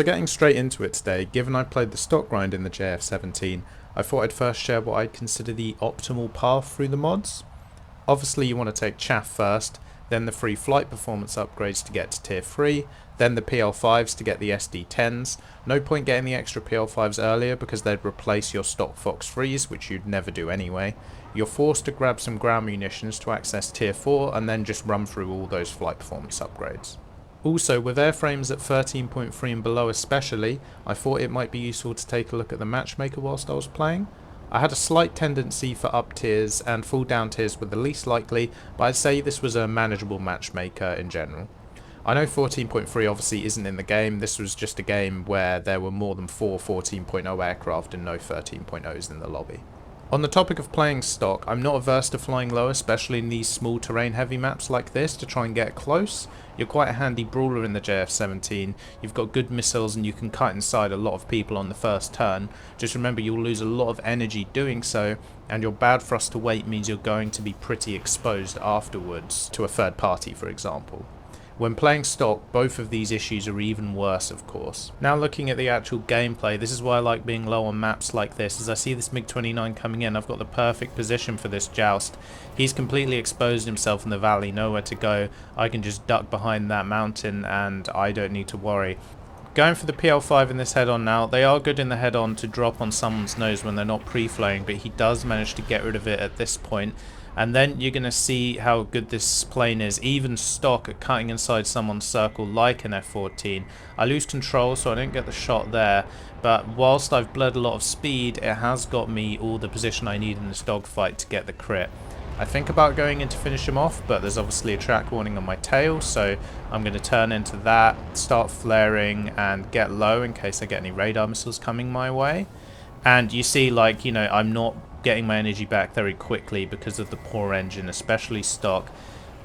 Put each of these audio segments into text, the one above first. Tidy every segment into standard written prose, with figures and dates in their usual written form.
So getting straight into it today, given I played the stock grind in the JF-17, I thought I'd first share what I'd consider the optimal path through the mods. Obviously you want to take chaff first, then the free flight performance upgrades to get to tier 3, then the PL5s to get the SD10s. No point getting the extra PL5s earlier because they'd replace your stock Fox 3s, which you'd never do anyway. You're forced to grab some ground munitions to access tier 4 and then just run through all those flight performance upgrades. Also, with airframes at 13.3 and below especially, I thought it might be useful to take a look at the Matchmaker whilst I was playing. I had a slight tendency for up tiers and full down tiers were the least likely, but I'd say this was a manageable Matchmaker in general. I know 14.3 obviously isn't in the game, this was just a game where there were more than 4 14.0 aircraft and no 13.0s in the lobby. On the topic of playing stock, I'm not averse to flying low, especially in these small terrain heavy maps like this to try and get close. You're quite a handy brawler in the JF-17, you've got good missiles and you can cut inside a lot of people on the first turn. Just remember you'll lose a lot of energy doing so, and your bad thrust to weight means you're going to be pretty exposed afterwards to a third party, for example. When playing stock, both of these issues are even worse, of course. Now looking at the actual gameplay, this is why I like being low on maps like this. As I see this MiG-29 coming in, I've got the perfect position for this joust. He's completely exposed himself in the valley, nowhere to go. I can just duck behind that mountain and I don't need to worry. Going for the PL5 in this head-on now, they are good in the head-on to drop on someone's nose when they're not pre-flying, but he does manage to get rid of it at this point. And then you're going to see how good this plane is, even stock at cutting inside someone's circle like an F-14. I lose control so I don't get the shot there, but whilst I've bled a lot of speed, it has got me all the position I need in this dogfight to get the crit. I think about going in to finish him off, but there's obviously a track warning on my tail, so I'm going to turn into that, start flaring and get low in case I get any radar missiles coming my way. And you see, like, you know, I'm not getting my energy back very quickly because of the poor engine, especially stock.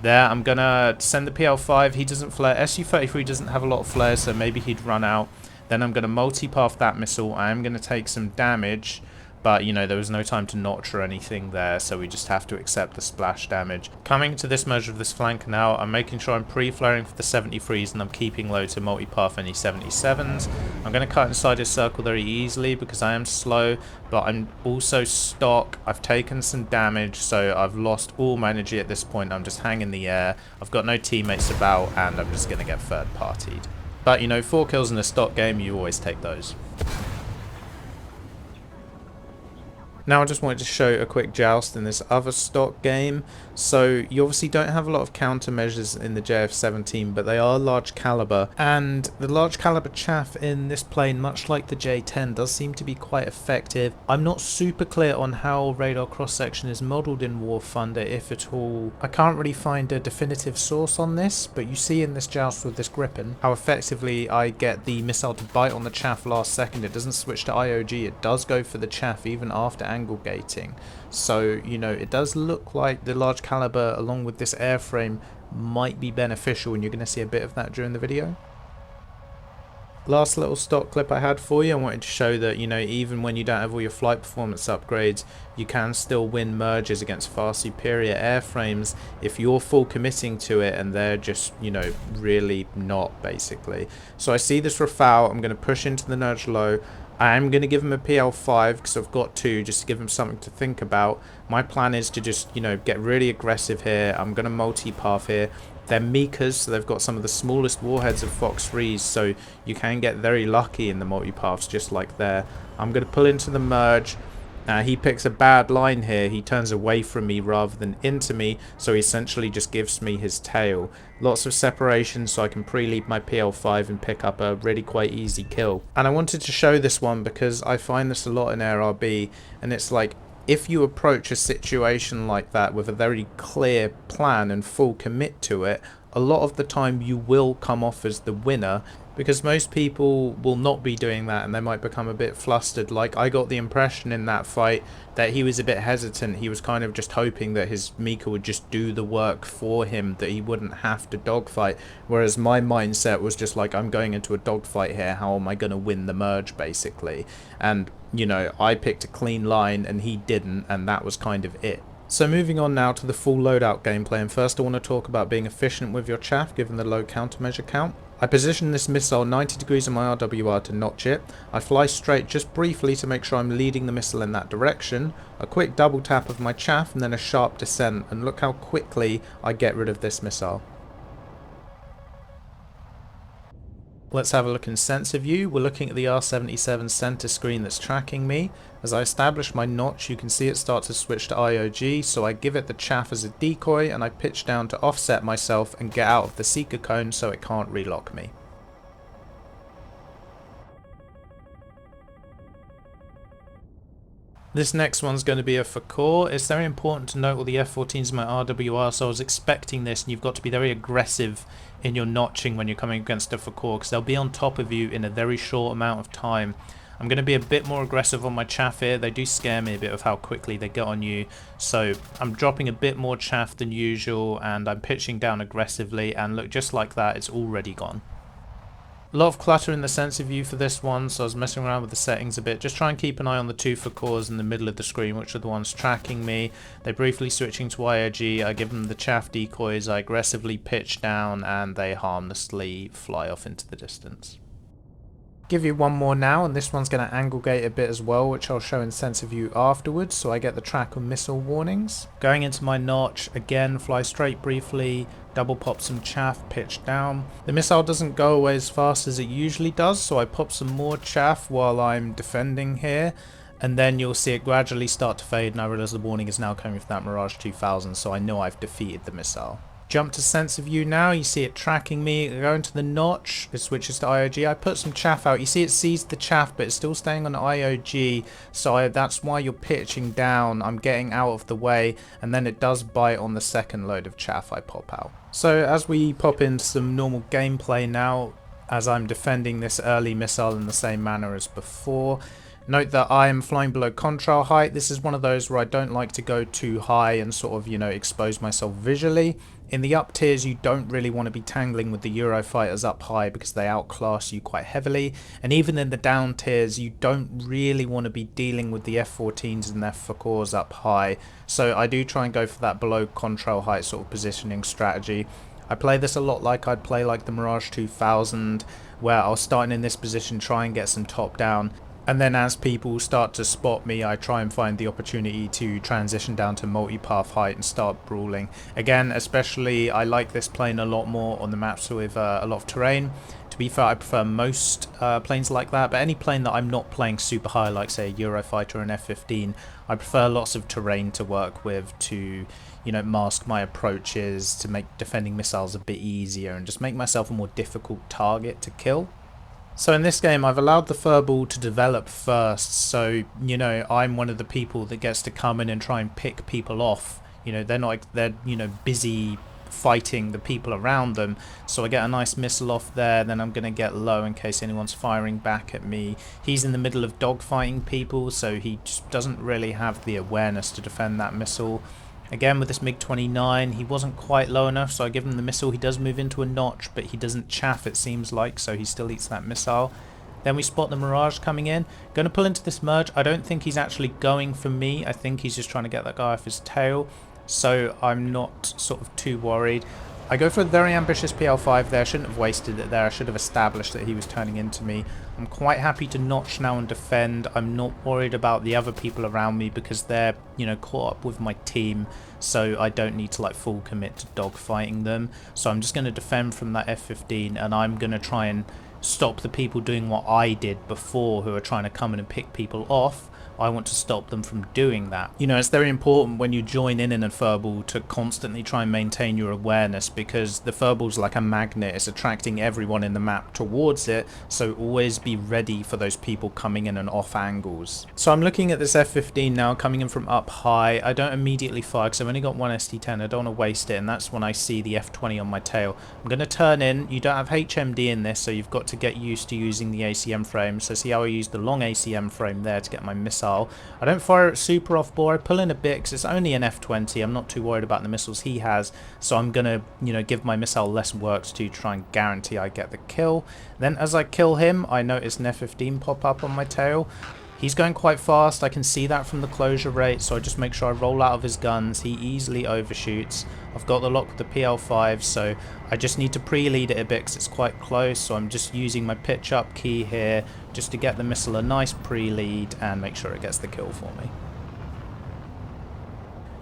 There, I'm gonna send the PL5. He doesn't flare. Su-33 doesn't have a lot of flares, so maybe he'd run out. Then I'm gonna multi-path that missile. I am gonna take some damage, but you know, there was no time to notch or anything there, so we just have to accept the splash damage. Coming to this merge of this flank now, I'm making sure I'm pre-flaring for the 73s and I'm keeping low to multi-path any 77s. I'm going to cut inside his circle very easily because I am slow, but I'm also stock. I've taken some damage, so I've lost all my energy at this point. I'm just hanging in the air. I've got no teammates about, and I'm just going to get third-partied. But you know, 4 kills in a stock game, you always take those. Now I just wanted to show a quick joust in this other stock game. So you obviously don't have a lot of countermeasures in the JF-17, but they are large caliber, and the large caliber chaff in this plane, much like the J-10, does seem to be quite effective. I'm not super clear on how radar cross-section is modelled in War Thunder, if at all. I can't really find a definitive source on this, but you see in this joust with this Gripen how effectively I get the missile to bite on the chaff last second. It doesn't switch to IOG, it does go for the chaff even after angle gating. So, you know, it does look like the large caliber along with this airframe might be beneficial, and you're going to see a bit of that during the video. Last little stock clip I had for you, I wanted to show that, you know, even when you don't have all your flight performance upgrades, you can still win merges against far superior airframes if you're full committing to it and they're just, you know, really not, basically. So I see this Rafale, I'm going to push into the nudge low. I am going to give him a PL5 because I've got 2, just to give him something to think about. My plan is to just, you know, get really aggressive here. I'm going to multi-path here. They're Mikas, so they've got some of the smallest warheads of Fox 3s, so you can get very lucky in the multi-paths just like there. I'm going to pull into the merge. He picks a bad line here. He turns away from me rather than into me, so he essentially just gives me his tail. Lots of separation, so I can pre-lead my PL5 and pick up a really quite easy kill. And I wanted to show this one because I find this a lot in AirRB, and it's like, if you approach a situation like that with a very clear plan and full commit to it, a lot of the time you will come off as the winner, because most people will not be doing that and they might become a bit flustered. Like, I got the impression in that fight that he was a bit hesitant. He was kind of just hoping that his Mika would just do the work for him, that he wouldn't have to dogfight, whereas my mindset was just like, I'm going into a dogfight here, how am I going to win the merge, basically? And, you know, I picked a clean line and he didn't, and that was kind of it. So moving on now to the full loadout gameplay, and first I want to talk about being efficient with your chaff given the low countermeasure count. I position this missile 90 degrees on my RWR to notch it. I fly straight just briefly to make sure I'm leading the missile in that direction. A quick double tap of my chaff and then a sharp descent, and look how quickly I get rid of this missile. Let's have a look in sensor view. We're looking at the R-77 center screen that's tracking me. As I establish my notch, you can see it start to switch to IOG, so I give it the chaff as a decoy and I pitch down to offset myself and get out of the seeker cone so it can't relock me. This next one's going to be a Furball. It's very important to note all the F-14s in my RWR, so I was expecting this, and you've got to be very aggressive in your notching when you're coming against a Furball, because they'll be on top of you in a very short amount of time. I'm going to be a bit more aggressive on my chaff here. They do scare me a bit of how quickly they get on you, so I'm dropping a bit more chaff than usual, and I'm pitching down aggressively, and look, just like that, it's already gone. A lot of clutter in the sensor view for this one, so I was messing around with the settings a bit. Just try and keep an eye on the two Furbals in the middle of the screen, which are the ones tracking me. They're briefly switching to IOG. I give them the chaff decoys, I aggressively pitch down, and they harmlessly fly off into the distance. Give you one more now, and this one's going to angle gate a bit as well, which I'll show in sensor view afterwards, so I get the track on missile warnings. Going into my notch, again fly straight briefly, double pop some chaff, pitch down. The missile doesn't go away as fast as it usually does, so I pop some more chaff while I'm defending here, and then you'll see it gradually start to fade, and I realize the warning is now coming from that Mirage 2000, so I know I've defeated the missile. Jump to sensor view now, you see it tracking me. Go into the notch, it switches to IOG. I put some chaff out, you see it sees the chaff, but it's still staying on IOG, so that's why you're pitching down. I'm getting out of the way, and then it does bite on the second load of chaff I pop out. So as we pop into some normal gameplay now, as I'm defending this early missile in the same manner as before, note that I am flying below contrail height. This is one of those where I don't like to go too high and sort of, expose myself visually. In the up tiers, you don't really want to be tangling with the Eurofighters up high because they outclass you quite heavily. And even in the down tiers, you don't really want to be dealing with the F-14s and their Furballs up high. So I do try and go for that below contrail height sort of positioning strategy. I play this a lot like I'd play like the Mirage 2000, where I'll start in this position, try and get some top down. And then as people start to spot me, I try and find the opportunity to transition down to multipath height and start brawling. Again, especially I like this plane a lot more on the maps with a lot of terrain. To be fair, I prefer most planes like that, but any plane that I'm not playing super high, like say a Eurofighter or an F-15, I prefer lots of terrain to work with to, mask my approaches, to make defending missiles a bit easier and just make myself a more difficult target to kill. So in this game, I've allowed the Furball to develop first, so, I'm one of the people that gets to come in and try and pick people off. They're busy fighting the people around them, so I get a nice missile off there, then I'm going to get low in case anyone's firing back at me. He's in the middle of dogfighting people, so he just doesn't really have the awareness to defend that missile. Again, with this MiG-29, he wasn't quite low enough, so I give him the missile. He does move into a notch, but he doesn't chaff, it seems like, so he still eats that missile. Then we spot the Mirage coming in. Going to pull into this merge. I don't think he's actually going for me. I think he's just trying to get that guy off his tail, so I'm not sort of too worried. I go for a very ambitious PL5 there. I shouldn't have wasted it there. I should have established that he was turning into me. I'm quite happy to notch now and defend. I'm not worried about the other people around me because they're, caught up with my team. So I don't need to full commit to dogfighting them. So I'm just going to defend from that F-15, and I'm going to try and stop the people doing what I did before, who are trying to come in and pick people off. I want to stop them from doing that. It's very important when you join in a Furball to constantly try and maintain your awareness, because the Furball's like a magnet. It's attracting everyone in the map towards it, so always be ready for those people coming in and off angles. So I'm looking at this F-15 now, coming in from up high. I don't immediately fire because I've only got one ST-10. I don't want to waste it, and that's when I see the F-20 on my tail. I'm going to turn in. You don't have HMD in this, so you've got to get used to using the ACM frame. So see how I use the long ACM frame there to get my missile. I don't fire it super off bore. I pull in a bit because it's only an F-20. I'm not too worried about the missiles he has, so I'm gonna give my missile less work to try and guarantee I get the kill. Then as I kill him, I notice an F-15 pop up on my tail. He's going quite fast, I can see that from the closure rate, so I just make sure I roll out of his guns. He easily overshoots. I've got the lock with the PL5, so I just need to pre-lead it a bit because it's quite close, so I'm just using my pitch up key here just to get the missile a nice pre-lead and make sure it gets the kill for me.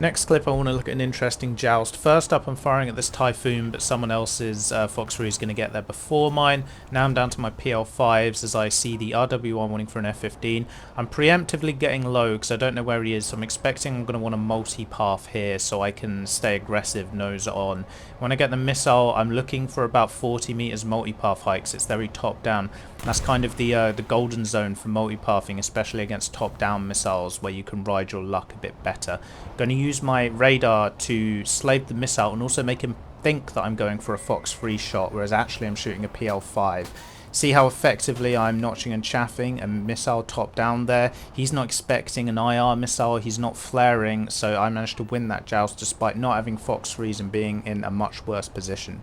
Next clip, I want to look at an interesting joust. First up, I'm firing at this Typhoon, but someone else's Fox 3 is going to get there before mine. Now I'm down to my PL5s as I see the RW1 wanting for an F-15. I'm preemptively getting low because I don't know where he is, so I'm expecting I'm going to want a multi-path here so I can stay aggressive, nose on. When I get the missile, I'm looking for about 40 meters multi-path hikes. It's very top-down. That's kind of the golden zone for multi-pathing, especially against top-down missiles where you can ride your luck a bit better. Going to use my radar to slave the missile and also make him think that I'm going for a Fox 3 shot, whereas actually I'm shooting a PL5. See how effectively I'm notching and chaffing a missile top down there. He's not expecting an IR missile, he's not flaring, so I managed to win that joust despite not having Fox 3s and being in a much worse position.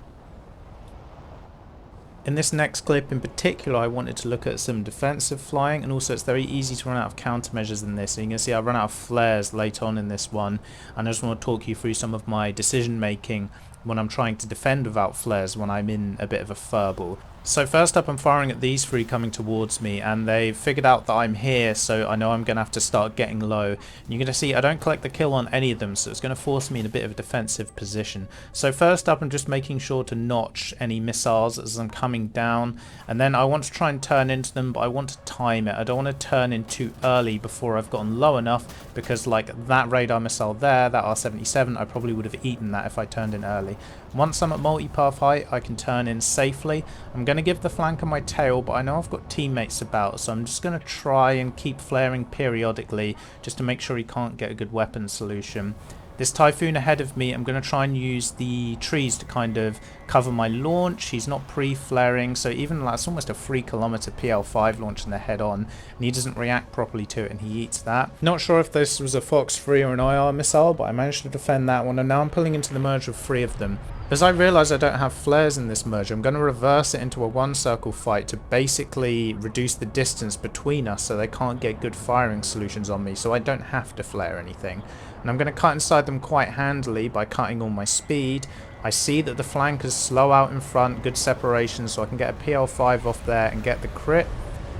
In this next clip in particular, I wanted to look at some defensive flying, and also it's very easy to run out of countermeasures in this. So you can see I run out of flares late on in this one, and I just want to talk you through some of my decision making when I'm trying to defend without flares when I'm in a bit of a furball. So first up, I'm firing at these three coming towards me, and they've figured out that I'm here, so I know I'm going to have to start getting low. And you're going to see I don't collect the kill on any of them, so it's going to force me in a bit of a defensive position. So first up, I'm just making sure to notch any missiles as I'm coming down, and then I want to try and turn into them, but I want to time it. I don't want to turn in too early before I've gotten low enough, because like that radar missile there, that R-77, I probably would have eaten that if I turned in early. Once I'm at multi-path height, I can turn in safely. I'm going to give the flanker my tail, but I know I've got teammates about, so I'm just going to try and keep flaring periodically just to make sure he can't get a good weapon solution. This Typhoon ahead of me, I'm going to try and use the trees to kind of cover my launch. He's not pre-flaring, so even that's almost a 3 kilometer PL5 launch in the head-on, and he doesn't react properly to it, and he eats that. Not sure if this was a Fox 3 or an IR missile, but I managed to defend that one, and now I'm pulling into the merge with 3 of them. As I realise I don't have flares in this merge, I'm going to reverse it into a one-circle fight to basically reduce the distance between us so they can't get good firing solutions on me, so I don't have to flare anything. And I'm going to cut inside them quite handily by cutting all my speed. I see that the flankers slow out in front, good separation, so I can get a PL5 off there and get the crit.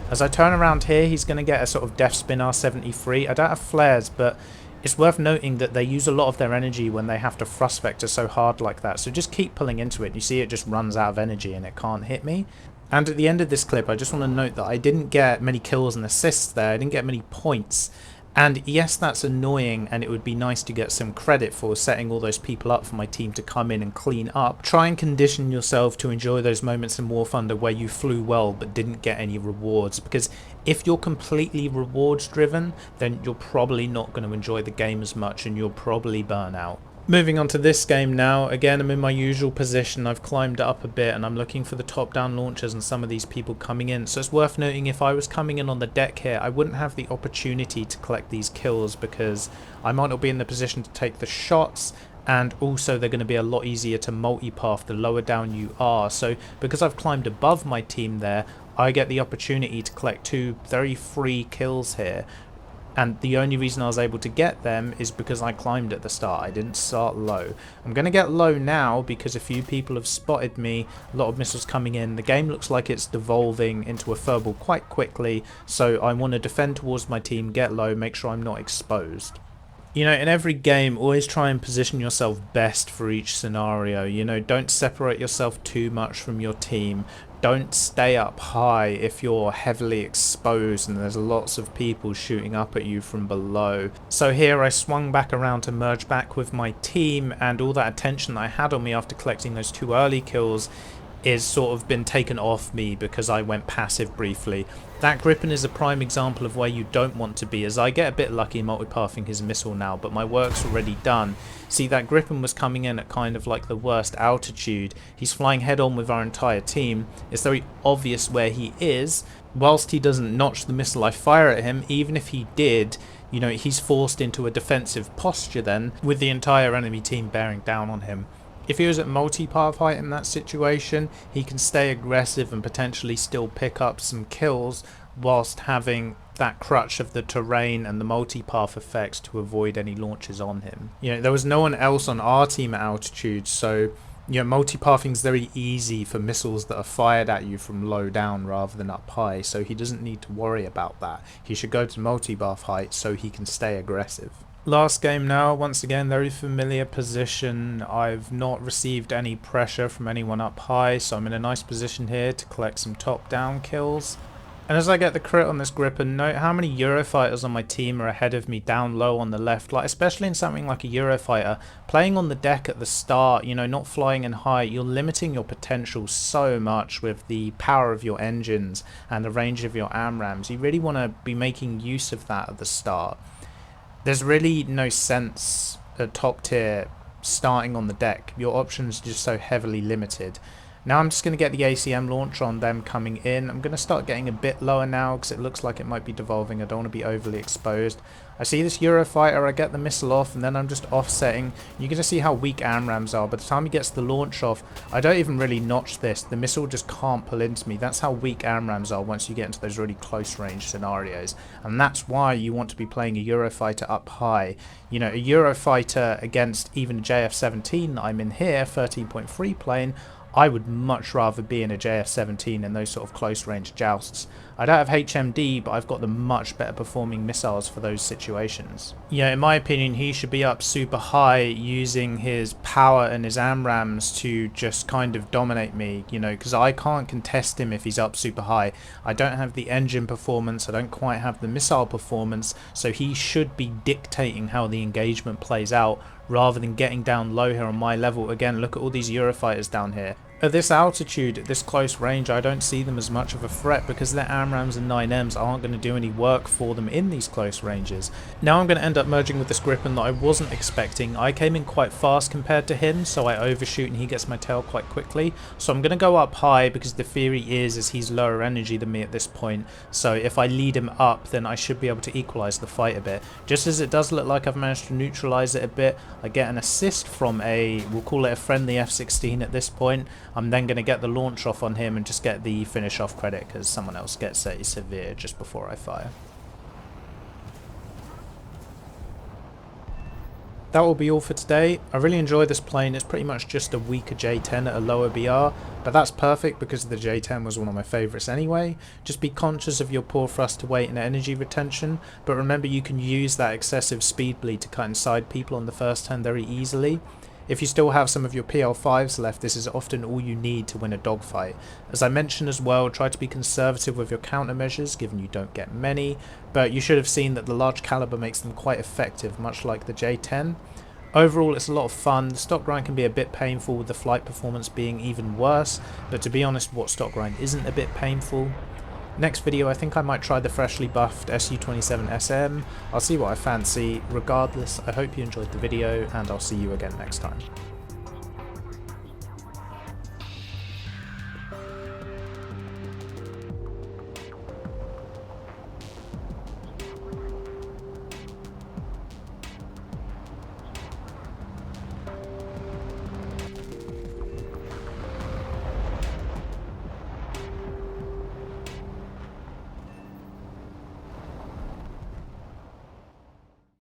As I turn around here, he's going to get a sort of Death Spin R-73. I don't have flares, but it's worth noting that they use a lot of their energy when they have to thrust vector so hard like that, so just keep pulling into it. You see it just runs out of energy and it can't hit me. And at the end of this clip, I just want to note that I didn't get many kills and assists there, I didn't get many points. And yes, that's annoying, and it would be nice to get some credit for setting all those people up for my team to come in and clean up. Try and condition yourself to enjoy those moments in War Thunder where you flew well but didn't get any rewards, because if you're completely rewards driven, then you're probably not going to enjoy the game as much and you'll probably burn out. Moving on to this game now, again I'm in my usual position, I've climbed up a bit and I'm looking for the top down launchers and some of these people coming in. So it's worth noting if I was coming in on the deck here, I wouldn't have the opportunity to collect these kills because I might not be in the position to take the shots, and also they're going to be a lot easier to multipath the lower down you are. So because I've climbed above my team there, I get the opportunity to collect 2 very free kills here. And the only reason I was able to get them is because I climbed at the start. I didn't start low. I'm going to get low now because a few people have spotted me. A lot of missiles coming in. The game looks like it's devolving into a furball quite quickly. So I want to defend towards my team, get low, make sure I'm not exposed. You know, in every game, always try and position yourself best for each scenario. You know, don't separate yourself too much from your team. Don't stay up high if you're heavily exposed and there's lots of people shooting up at you from below. So here I swung back around to merge back with my team, and all that attention that I had on me after collecting those 2 early kills is sort of been taken off me because I went passive briefly. That Gripen is a prime example of where you don't want to be, as I get a bit lucky multipathing his missile now, but my work's already done. See, that Gripen was coming in at kind of like the worst altitude. He's flying head on with our entire team. It's very obvious where he is. Whilst he doesn't notch the missile I fire at him, even if he did, you know, he's forced into a defensive posture then, with the entire enemy team bearing down on him. If he was at multi-path height in that situation, he can stay aggressive and potentially still pick up some kills. whilst having that crutch of the terrain and the multipath effects to avoid any launches on him. There was no one else on our team at altitude, so multipathing is very easy for missiles that are fired at you from low down rather than up high, so he doesn't need to worry about that. He should go to multipath height so he can stay aggressive. Last game now, once again, very familiar position. I've not received any pressure from anyone up high, so I'm in a nice position here to collect some top-down kills. And as I get the crit on this gripper, note how many Eurofighters on my team are ahead of me down low on the left. Like, especially in something like a Eurofighter, playing on the deck at the start, not flying in high, you're limiting your potential so much with the power of your engines and the range of your AMRAAMs. You really want to be making use of that at the start. There's really no sense at top tier starting on the deck. Your options are just so heavily limited. Now I'm just going to get the ACM launch on them coming in. I'm going to start getting a bit lower now because it looks like it might be devolving. I don't want to be overly exposed. I see this Eurofighter, I get the missile off, and then I'm just offsetting. You're going to see how weak AMRAAMs are. By the time he gets the launch off, I don't even really notch this. The missile just can't pull into me. That's how weak AMRAAMs are once you get into those really close range scenarios. And that's why you want to be playing a Eurofighter up high. A Eurofighter against even a JF-17 that I'm in here, 13.3 plane, I would much rather be in a JF-17 in those sort of close range jousts. I don't have HMD, but I've got the much better performing missiles for those situations. In my opinion, he should be up super high using his power and his AMRAAMs to just kind of dominate me, because I can't contest him if he's up super high. I don't have the engine performance, I don't quite have the missile performance, so he should be dictating how the engagement plays out rather than getting down low here on my level. Again, look at all these Eurofighters down here. At this altitude, at this close range, I don't see them as much of a threat because their AMRAAMs and 9Ms aren't going to do any work for them in these close ranges. Now I'm going to end up merging with this Gripen that I wasn't expecting. I came in quite fast compared to him, so I overshoot and he gets my tail quite quickly. So I'm going to go up high because the theory is he's lower energy than me at this point. So if I lead him up, then I should be able to equalize the fight a bit. Just as it does look like I've managed to neutralize it a bit, I get an assist from we'll call it a friendly F-16 at this point. I'm then going to get the launch off on him and just get the finish off credit because someone else gets a severe just before I fire. That will be all for today. I really enjoy this plane. It's pretty much just a weaker J10 at a lower BR, but that's perfect because the J10 was one of my favourites anyway. Just be conscious of your poor thrust to weight and energy retention, but remember you can use that excessive speed bleed to cut inside people on the first turn very easily. If you still have some of your PL5s left, this is often all you need to win a dogfight. As I mentioned as well, try to be conservative with your countermeasures, given you don't get many, but you should have seen that the large caliber makes them quite effective, much like the J10. Overall, it's a lot of fun. The stock grind can be a bit painful with the flight performance being even worse, but to be honest, what stock grind isn't a bit painful? Next video, I think I might try the freshly buffed Su-27 SM. I'll see what I fancy. Regardless, I hope you enjoyed the video, and I'll see you again next time.